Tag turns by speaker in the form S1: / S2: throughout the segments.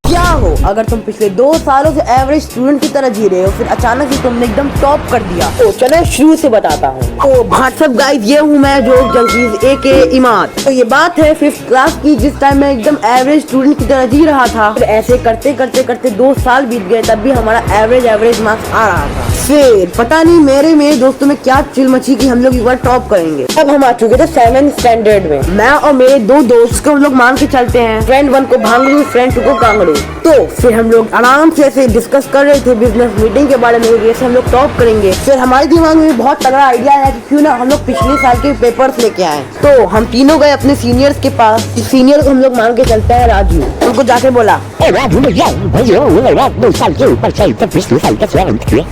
S1: क्या हो अगर तुम पिछले 2 सालों से एवरेज स्टूडेंट की तरह जी रहे हो, फिर अचानक से तुमने एकदम टॉप कर दिया। तो चलो शुरू से बताता हूँ। तो व्हाट्सअप गाइस, ये हूँ मैं जोक जंकीज एके इमाद। तो ये बात है 5th क्लास की, जिस टाइम मैं एकदम एवरेज स्टूडेंट की तरह जी रहा था। फिर ऐसे करते करते करते 2 साल बीत गए, तब भी हमारा एवरेज मार्क्स आ रहा था। फिर पता नहीं मेरे दोस्तों में क्या चिल मची कि हम लोग एक बार टॉप करेंगे। अब हम आ चुके थे 7th स्टैंडर्ड में। मैं और मेरे 2 दोस्त को हम लोग मान के चलते हैं, फ्रेंड 1 को भांगड़ू, फ्रेंड 2 को कांगड़ू। तो फिर हम लोग आराम से ऐसे डिस्कस कर रहे थे बिजनेस मीटिंग के बारे में, जैसे हम लोग टॉप करेंगे। फिर हमारे दिमाग में बहुत तगड़ा आइडिया है कि क्यों ना हम लोग पिछले साल के पेपर्स लेके आए। तो हम तीनों गए अपने सीनियर्स के पास। सीनियर को हम लोग मान के चलते हैं राजू। उनको जाके बोला,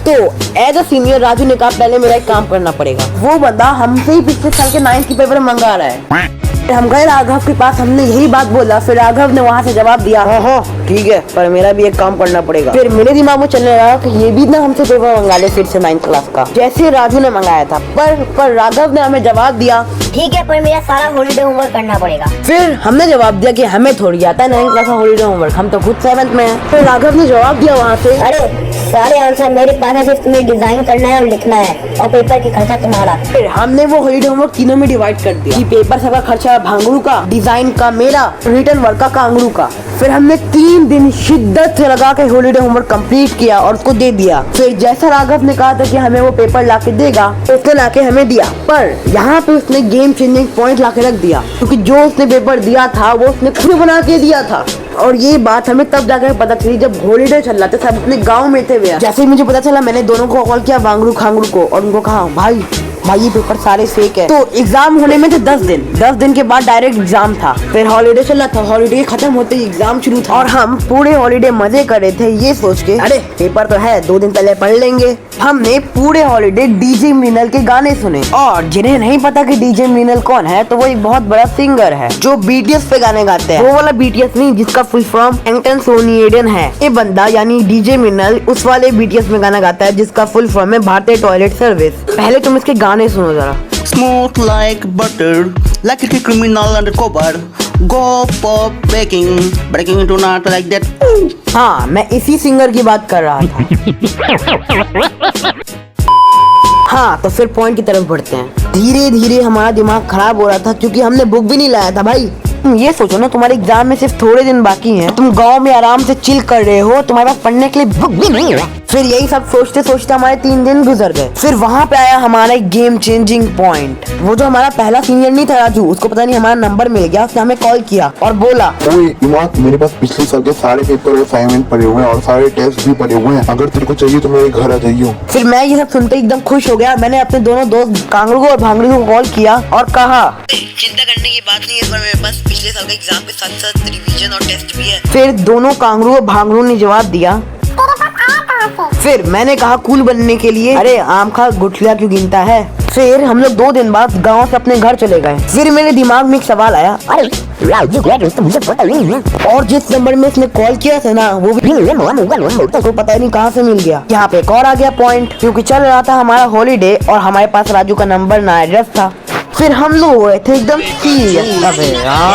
S1: तो एज अ सीनियर राजू ने कहा पहले मेरा एक काम करना पड़ेगा। वो बंदा हमसे ही पिछले साल के 9th के पेपर मंगा रहा है। हम गए राघव के पास, हमने यही बात बोला। फिर राघव ने वहाँ से जवाब दिया, हाँ ठीक है, पर मेरा भी एक काम करना पड़ेगा। फिर मेरे दिमाग में चलने लगा कि ये भी ना हमसे पेपर मंगा ले फिर से 9th क्लास का, जैसे राजू ने मंगाया था। पर राघव ने हमें जवाब दिया,
S2: ठीक है, पर मेरा सारा हॉलीडे होमवर्क करना पड़ेगा।
S1: फिर हमने जवाब दिया कि हमें थोड़ी आता है 9th क्लास का हॉलीडे होमवर्क, हम तो खुद 7th में हैं। फिर राघव ने जवाब दिया वहाँ से,
S2: अरे सारे आंसर मेरे पास है, सिर्फ तुम्हें डिजाइन करना है और लिखना है, और पेपर की खर्चा तुम्हारा।
S1: फिर हमने वो हॉलीडे होमवर्क तीनों में डिवाइड कर दिया कि पेपर सबका खर्चा भांगड़ू का, डिजाइन का मेरा, रिटर्न वर्क का कांगड़ू का। फिर हमने 3 दिन शिद्दत से लगा के हॉलीडे होमवर्क कंप्लीट किया और उसको दे दिया। फिर जैसा राघव ने कहा था कि हमें वो पेपर लाके देगा, उसने लाके हमें दिया। पर यहाँ पे उसने गेम चेंजिंग पॉइंट लाके रख दिया, क्योंकि जो उसने पेपर दिया था वो उसने खुद बना के दिया था। और ये बात हमें तब जाकर पता चली जब हॉलीडे चल रहा था, सब अपने गांव में थे। जैसे ही मुझे पता चला, मैंने दोनों को कॉल किया, बांगड़ू खांगड़ू को, और उनको कहा भाई ये पेपर सारे फेक है। तो एग्जाम होने में थे 10 दिन के बाद डायरेक्ट एग्जाम था। फिर हॉलीडे चल रहा था, हॉलीडे खत्म होते ही एग्जाम शुरू था। और हम पूरे हॉलीडे मजे कर रहे थे ये सोच के, अरे पेपर तो है 2 दिन पहले पढ़ लेंगे। हमने पूरे हॉलीडे डीजे मृणाल के गाने सुने। और जिन्हें नहीं पता कि डीजे मृणाल कौन है, तो वो एक बहुत बड़ा सिंगर है जो बीटीएस पे गाने गाते हैं। वो वाला बीटीएस नहीं जिसका फुल फॉर्म एंगटन सोनिएडन है। ये बंदा यानी डीजे मृणाल उस वाले बीटीएस में गाना गाता है जिसका फुल फॉर्म है भारतीय टॉयलेट सर्विस। पहले तुम इसके गाने सुनो जरा।
S3: Smooth like butter, like a criminal undercover. Go pop breaking into not like that.
S1: हाँ, मैं इसी सिंगर की बात कर रहा था। हाँ, तो फिर पॉइंट की तरफ बढ़ते हैं। धीरे धीरे हमारा दिमाग खराब हो रहा था, क्योंकि हमने बुक भी नहीं लाया था भाई। तुम ये सोचो ना, तुम्हारे एग्जाम में सिर्फ थोड़े दिन बाकी हैं, तुम गांव में आराम से चिल कर रहे हो, तुम्हारे पास पढ़ने के लिए बुक भी नहीं है। फिर यही सब सोचते सोचते हमारे 3 दिन गुजर गए। फिर वहाँ पे आया हमारा एक गेम चेंजिंग पॉइंट। वो जो हमारा पहला सीनियर नहीं था राजू, उसको पता नहीं हमारा नंबर मिल गया। उसने हमें कॉल किया और बोला,
S4: ओए इमाद, मेरे पास पिछले साल के सारे पेपर और असाइनमेंट पड़े हुए हैं और सारे टेस्ट भी पड़े हुए हैं, अगर तेरे को चाहिए तो मेरे घर आ जाइयो।
S1: फिर मैं ये सब सुनते एकदम खुश हो गया। मैंने अपने दोनों दोस्त कांगड़ू और भांगड़ू को कॉल किया और कहा, चिंता करने की बात नहीं है, इस बार मेरे पास पिछले साल के एग्जाम के साथ साथ रिवीजन और टेस्ट भी है। फिर दोनों कांगड़ू और भांगड़ू ने जवाब दिया। फिर मैंने कहा कूल बनने के लिए, अरे आम खा गुठलियाँ क्यों गिनता है। फिर हम लोग 2 दिन बाद गांव से अपने घर चले गए। फिर मेरे दिमाग में एक सवाल आया, अरे राजू तो मुझे पता नहीं है, और जिस नंबर में उसने कॉल किया था ना, वो भी को पता नहीं कहाँ से मिल गया। यहाँ पे एक और आ गया पॉइंट, क्योंकि चल रहा था हमारा हॉलीडे और हमारे पास राजू का नंबर ना एड्रेस था। फिर हम लोग हुए थे एकदम सीरियस।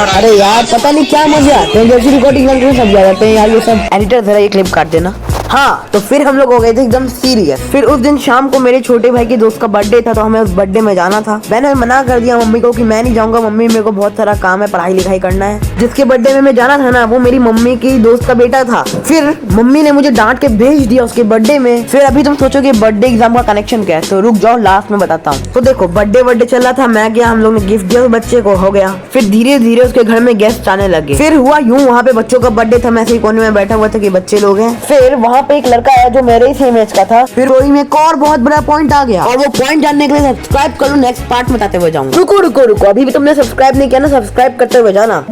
S1: अरे यार पता नहीं क्या मजे आते हैं, जैसे रिकॉर्डिंग करके सब जाते हैं यार, ये सब एडिटर जरा ये क्लिप काट देना। हाँ, तो फिर हम लोग हो गए थे एकदम सीरियस। फिर उस दिन शाम को मेरे छोटे भाई के दोस्त का बर्थडे था, तो हमें उस बर्थडे में जाना था। मैंने मना कर दिया मम्मी को कि मैं नहीं जाऊंगा, मम्मी मेरे को बहुत सारा काम है, पढ़ाई लिखाई करना है। जिसके बर्थडे में मैं जाना था ना, वो मेरी मम्मी की दोस्त का बेटा था। फिर मम्मी ने मुझे डांट के भेज दिया उसके बर्थडे में। फिर अभी तुम सोचोगे बर्थडे एग्जाम का कनेक्शन क्या है, तो रुक जाओ लास्ट में बताता हूँ। तो देखो, बर्थडे चल रहा था, मैं गया, हम लोग ने गिफ्ट दिया बच्चे को, हो गया। फिर धीरे धीरे उसके घर में गेस्ट आने लगे। फिर हुआ यूं, वहाँ पे बच्चों का बर्थडे था, मैं ऐसे ही कोने में बैठा हुआ था कि बच्चे लोग हैं। फिर वहाँ पे एक लड़का आया जो मेरे ही सेम एज का था। फिर वही में एक और बहुत बड़ा पॉइंट आ गया, और वो पॉइंट जानने के लिए सब्सक्राइब करो, नेक्स्ट पार्ट में बताते हुए जाऊंगा। रुको, अभी भी तुमने सब्सक्राइब नहीं किया ना, सब्सक्राइब करते हुए जाना।